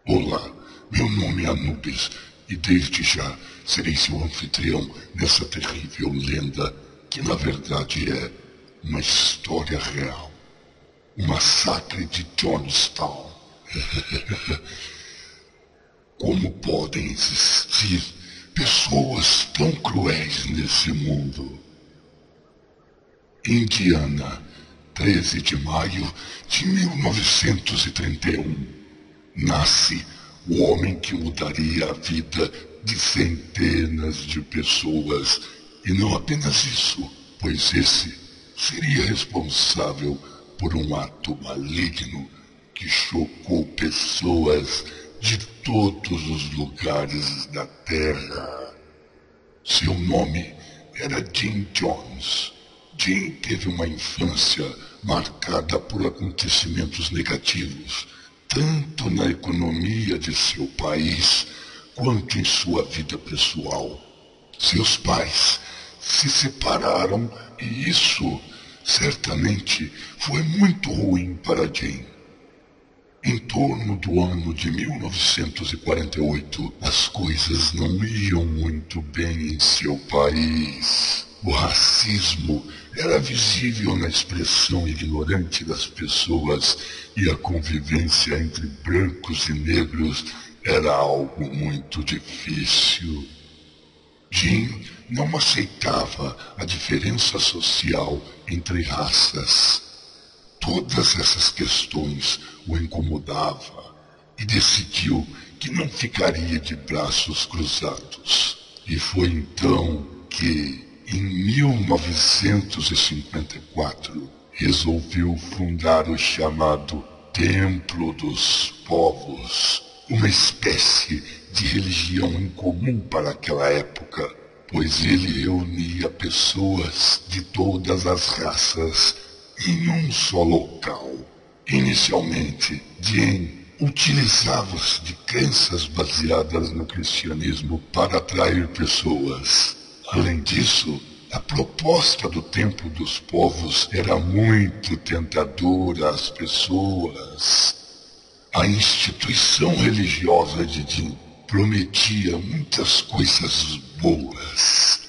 Olá, meu nome é Anubis e desde já serei seu anfitrião nessa terrível lenda que na verdade é uma história real. O massacre de Johnstown. Como podem existir pessoas tão cruéis nesse mundo? Indiana, 13 de maio de 1931. Nasce o homem que mudaria a vida de centenas de pessoas. E não apenas isso, pois esse seria responsável por um ato maligno que chocou pessoas de todos os lugares da Terra. Seu nome era Jim Jones. Jim teve uma infância marcada por acontecimentos negativos, tanto na economia de seu país quanto em sua vida pessoal. Seus pais se separaram e isso certamente foi muito ruim para Jim. Em torno do ano de 1948, as coisas não iam muito bem em seu país. O racismo era visível na expressão ignorante das pessoas e a convivência entre brancos e negros era algo muito difícil. Jim não aceitava a diferença social entre raças. Todas essas questões o incomodavam e decidiu que não ficaria de braços cruzados. E foi então que, em 1954, resolveu fundar o chamado Templo dos Povos, uma espécie de religião incomum para aquela época, pois ele reunia pessoas de todas as raças em um só local. Inicialmente, Jim utilizava-se de crenças baseadas no cristianismo para atrair pessoas. Além disso, a proposta do Templo dos Povos era muito tentadora às pessoas. A instituição religiosa de Jim prometia muitas coisas boas.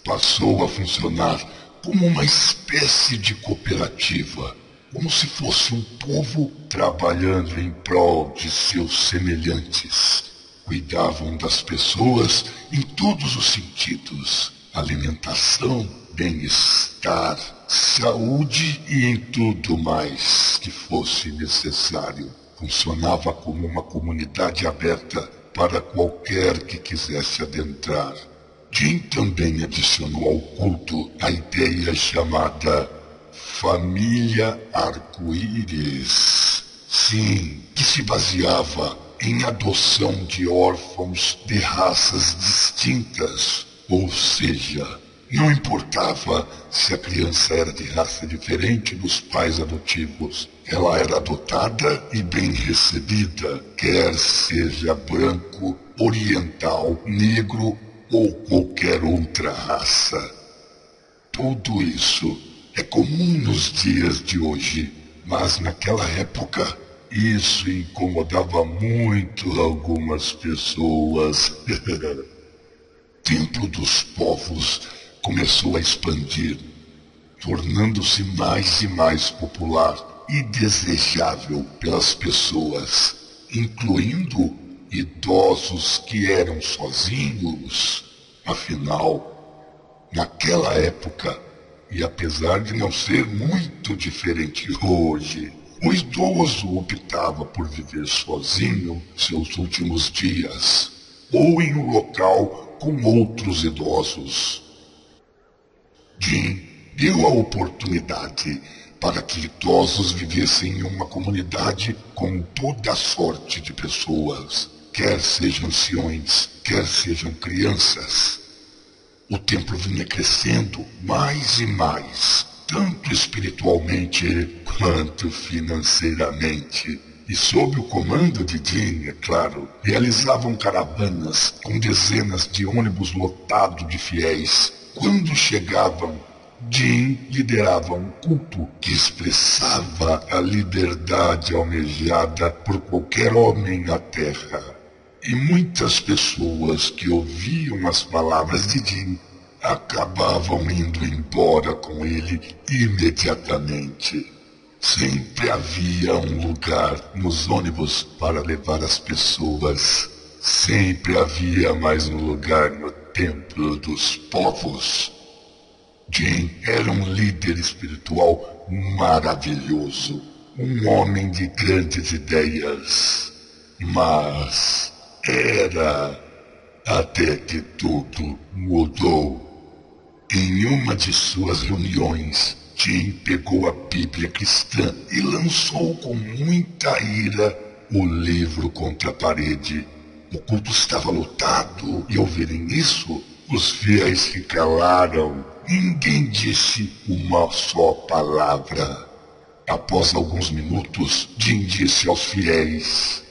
Passou a funcionar como uma espécie de cooperativa, como se fosse um povo trabalhando em prol de seus semelhantes. Cuidavam das pessoas em todos os sentidos: alimentação, bem-estar, saúde e em tudo mais que fosse necessário. Funcionava como uma comunidade aberta para qualquer que quisesse adentrar. Jim também adicionou ao culto a ideia chamada Família Arco-Íris. Sim, que se baseava em adoção de órfãos de raças distintas, ou seja, não importava se a criança era de raça diferente dos pais adotivos. Ela era adotada e bem recebida, quer seja branco, oriental, negro ou qualquer outra raça. Tudo isso é comum nos dias de hoje, mas naquela época isso incomodava muito algumas pessoas. Templo dos Povos começou a expandir, tornando-se mais e mais popular e desejável pelas pessoas, incluindo idosos que eram sozinhos. Afinal, naquela época, e apesar de não ser muito diferente hoje, o idoso optava por viver sozinho seus últimos dias, ou em um local com outros idosos. Jim deu a oportunidade para que idosos vivessem em uma comunidade com toda a sorte de pessoas, quer sejam anciões, quer sejam crianças. O templo vinha crescendo mais e mais, tanto espiritualmente quanto financeiramente. E sob o comando de Jim, é claro, realizavam caravanas com dezenas de ônibus lotados de fiéis. Quando chegavam Jim liderava um culto que expressava a liberdade almejada por qualquer homem na Terra. E muitas pessoas que ouviam as palavras de Jim acabavam indo embora com ele imediatamente. Sempre havia um lugar nos ônibus para levar as pessoas. Sempre havia mais um lugar no templo dos povos. Jim era um líder espiritual maravilhoso, um homem de grandes ideias, mas era até que tudo mudou. Em uma de suas reuniões, Jim pegou a Bíblia cristã e lançou com muita ira o livro contra a parede. O culto estava lotado e, ao verem isso, os fiéis se calaram. Ninguém disse uma só palavra. Após alguns minutos, Jim disse aos fiéis: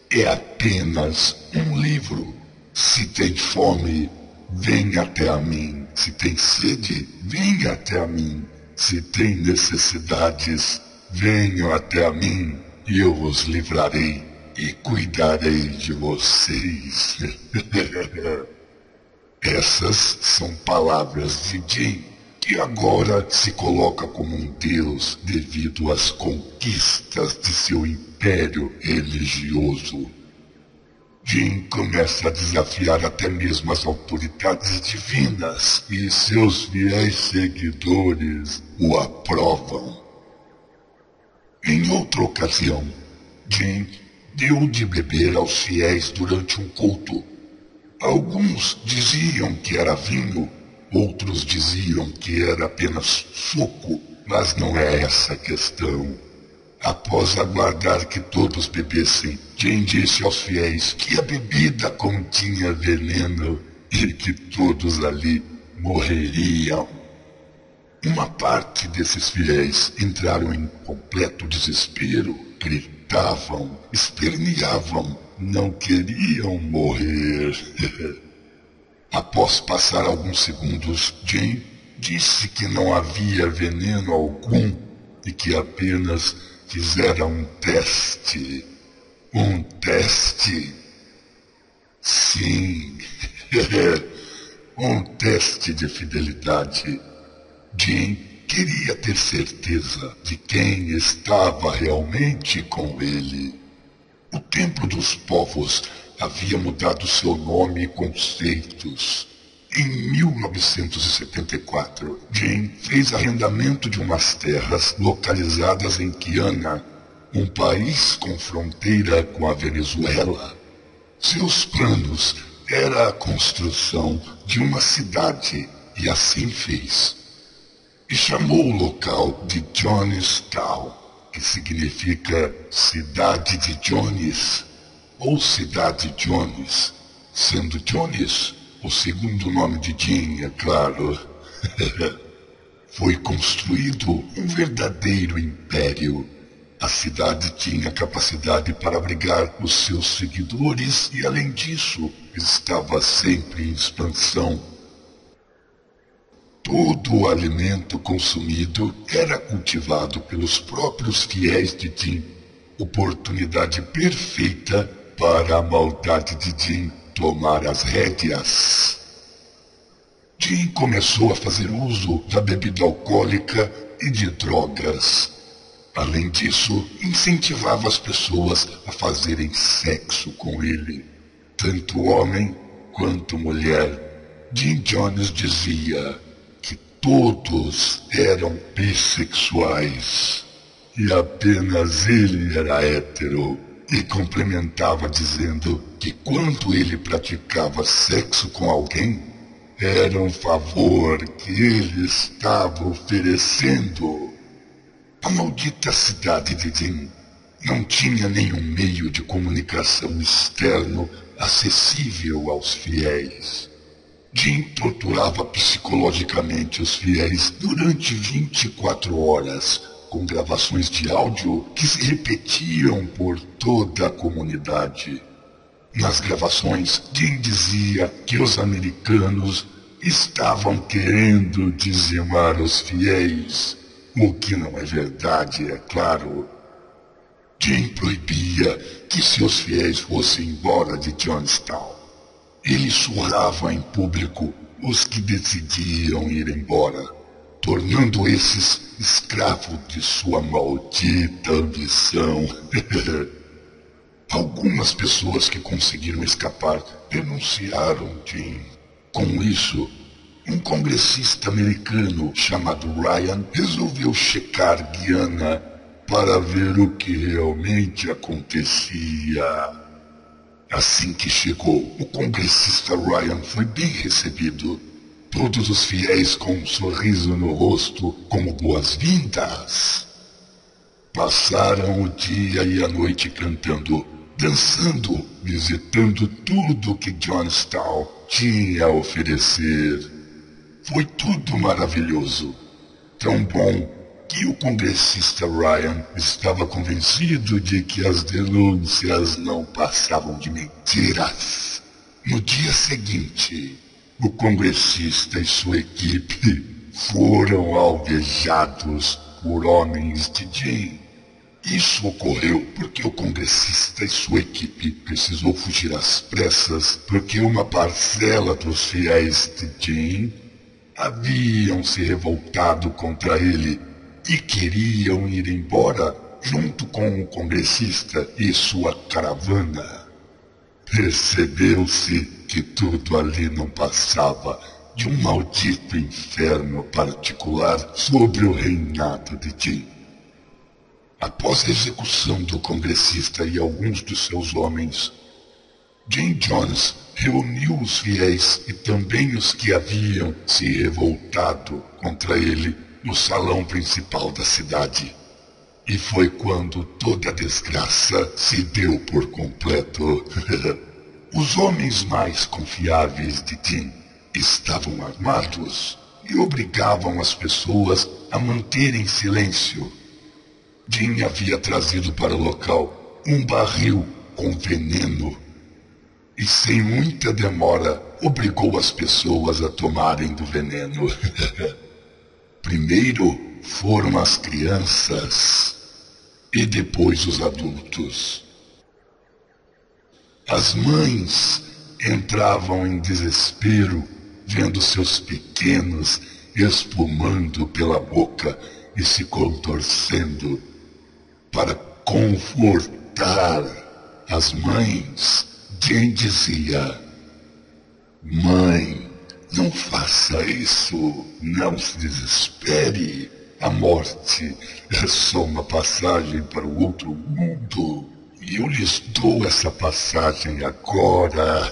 é apenas um livro. Se tem fome, venha até a mim. Se tem sede, venha até a mim. Se tem necessidades, venham até a mim, e eu vos livrarei e cuidarei de vocês. Essas são palavras de Jim, que agora se coloca como um deus devido às conquistas de seu império religioso. Jim começa a desafiar até mesmo as autoridades divinas e seus fiéis seguidores o aprovam. Em outra ocasião, Jim deu de beber aos fiéis durante um culto. Alguns diziam que era vinho, outros diziam que era apenas suco, mas não é essa a questão. Após aguardar que todos bebessem, Jim disse aos fiéis que a bebida continha veneno e que todos ali morreriam. Uma parte desses fiéis entraram em completo desespero, gritavam, esperneavam, não queriam morrer. Após passar alguns segundos, Jim disse que não havia veneno algum e que apenas fizera um teste. Um teste? Sim, um teste de fidelidade. Jim queria ter certeza de quem estava realmente com ele. O Templo dos Povos havia mudado seu nome e conceitos. Em 1974, Jim fez arrendamento de umas terras localizadas em Guiana, um país com fronteira com a Venezuela. Seus planos era a construção de uma cidade e assim fez. E chamou o local de Jonestown, que significa Cidade de Jones, ou Cidade Jones, sendo Jones o segundo nome de Jim, é claro. Foi construído um verdadeiro império. A cidade tinha capacidade para abrigar os seus seguidores e, além disso, estava sempre em expansão. Todo o alimento consumido era cultivado pelos próprios fiéis de Jim. Oportunidade perfeita para a maldade de Jim tomar as rédeas. Jim começou a fazer uso da bebida alcoólica e de drogas. Além disso, incentivava as pessoas a fazerem sexo com ele, tanto homem quanto mulher. Jim Jones dizia que todos eram bissexuais e apenas ele era hétero, e complementava dizendo que quando ele praticava sexo com alguém, era um favor que ele estava oferecendo. A maldita cidade de Jim não tinha nenhum meio de comunicação externo acessível aos fiéis. Jim torturava psicologicamente os fiéis durante 24 horas, com gravações de áudio que se repetiam por toda a comunidade. Nas gravações, Jim dizia que os americanos estavam querendo dizimar os fiéis, o que não é verdade, é claro. Jim proibia que seus fiéis fossem embora de Johnstown. Ele surrava em público os que decidiam ir embora, tornando esses escravos de sua maldita ambição. Algumas pessoas que conseguiram escapar denunciaram Jim. Com isso, um congressista americano chamado Ryan resolveu checar Guiana para ver o que realmente acontecia. Assim que chegou, o congressista Ryan foi bem recebido. Todos os fiéis com um sorriso no rosto, como boas-vindas. Passaram o dia e a noite cantando, dançando, visitando tudo que Johnstown tinha a oferecer. Foi tudo maravilhoso. Tão bom que o congressista Ryan estava convencido de que as denúncias não passavam de mentiras. No dia seguinte, o congressista e sua equipe foram alvejados por homens de Jim. Isso ocorreu porque o congressista e sua equipe precisou fugir às pressas porque uma parcela dos fiéis de Jim haviam se revoltado contra ele e queriam ir embora junto com o congressista e sua caravana. Percebeu-se que tudo ali não passava de um maldito inferno particular sobre o reinado de Jim. Após a execução do congressista e alguns dos seus homens, Jim Jones reuniu os fiéis e também os que haviam se revoltado contra ele no salão principal da cidade. E foi quando toda a desgraça se deu por completo. Os homens mais confiáveis de Jim estavam armados e obrigavam as pessoas a manterem silêncio. Jim havia trazido para o local um barril com veneno e, sem muita demora, obrigou as pessoas a tomarem do veneno. Primeiro foram as crianças e depois os adultos. As mães entravam em desespero vendo seus pequenos espumando pela boca e se contorcendo. Para confortar as mães, Jim dizia: "Mãe, não faça isso, não se desespere. A morte é só uma passagem para o outro mundo. E eu lhes dou essa passagem agora."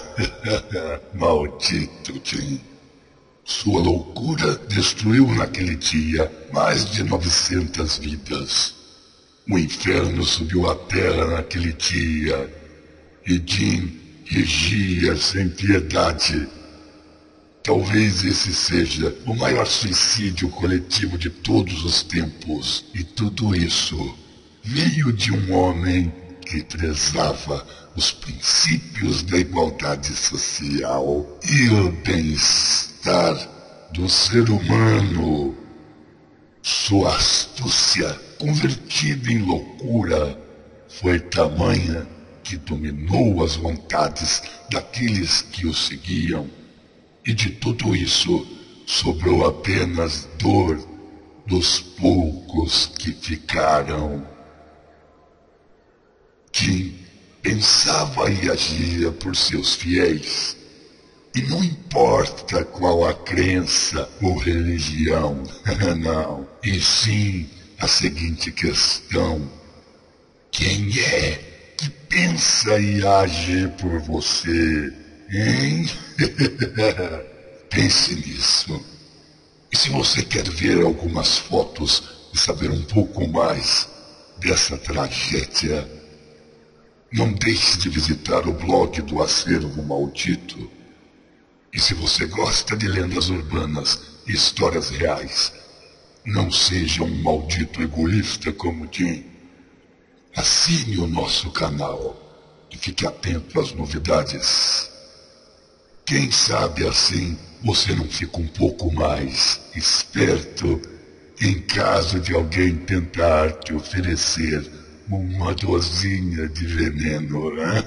Maldito Jim. Sua loucura destruiu naquele dia mais de 900 vidas. O inferno subiu à terra naquele dia e Jim regia sem piedade. Talvez esse seja o maior suicídio coletivo de todos os tempos. E tudo isso veio de um homem que prezava os princípios da igualdade social e o bem-estar do ser humano. Sua astúcia, convertida em loucura, foi tamanha que dominou as vontades daqueles que o seguiam. E de tudo isso sobrou apenas dor dos poucos que ficaram. Jim pensava e agia por seus fiéis. E não importa qual a crença ou religião, não. E sim a seguinte questão: quem é que pensa e age por você, hein? Pense nisso. E se você quer ver algumas fotos e saber um pouco mais dessa tragédia, não deixe de visitar o blog do Acervo Maldito. E se você gosta de lendas urbanas e histórias reais, não seja um maldito egoísta como Jim. Assine o nosso canal e fique atento às novidades. Quem sabe assim você não fica um pouco mais esperto em caso de alguém tentar te oferecer uma dorzinha de veneno, né?